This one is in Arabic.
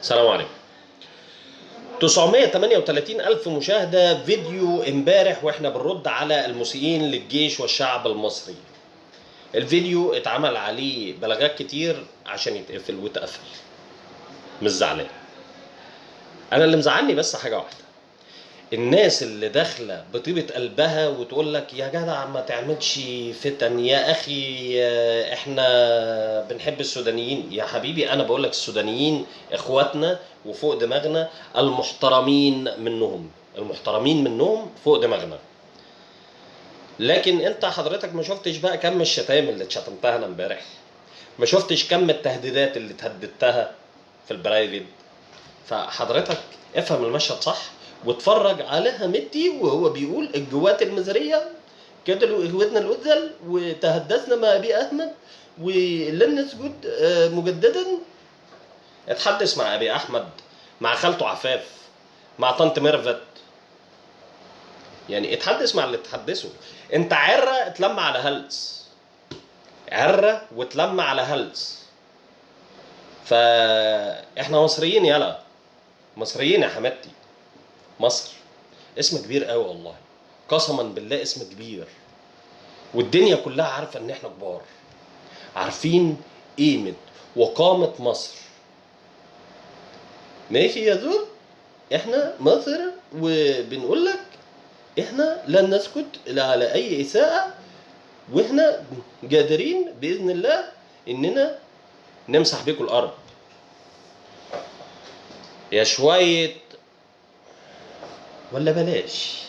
السلام عليكم. 938 ألف مشاهدة فيديو امبارح واحنا بنرد على المسيئين للجيش والشعب المصري. الفيديو اتعمل عليه بلاغات كتير عشان يتقفل واتقفل. مش زعلان. انا اللي مزعلني بس حاجة واحدة. الناس اللي داخلة بطيبة قلبها وتقول لك يا جدع ما تعملش فتن يا اخي، احنا بنحب السودانيين. يا حبيبي انا بقول لك السودانيين اخواتنا وفوق دماغنا، المحترمين منهم فوق دماغنا. لكن انت حضرتك ما شفتش بقى كم الشتايم اللي اتشتمتها انا امبارح، ما شفتش كم التهديدات اللي تهددتها في البرايفت. فحضرتك افهم المشهد صح واتفرج على حميدتي وهو بيقول الجوات المزريه كدلوا اخوتنا الأذل وتهدسنا مع ابي احمد ولن نسجد مجددا. اتحدث مع ابي احمد، مع خالته عفاف، مع طنط ميرفت، يعني اتحدث مع اللي تحدثه. انت عره اتلم على هلس، عره واتلم على هلس. فاحنا مصريين، يلا مصريين يا حماتي. مصر اسم كبير قوي والله، قسما بالله اسم كبير، والدنيا كلها عارفه ان احنا كبار، عارفين قيمه وقامه مصر. ماشي يا زول، احنا مصر وبنقول لك احنا لن نسكت على اي اساءه، واحنا قادرين باذن الله اننا نمسح بيكم الارض. يا شويه ولا بلاش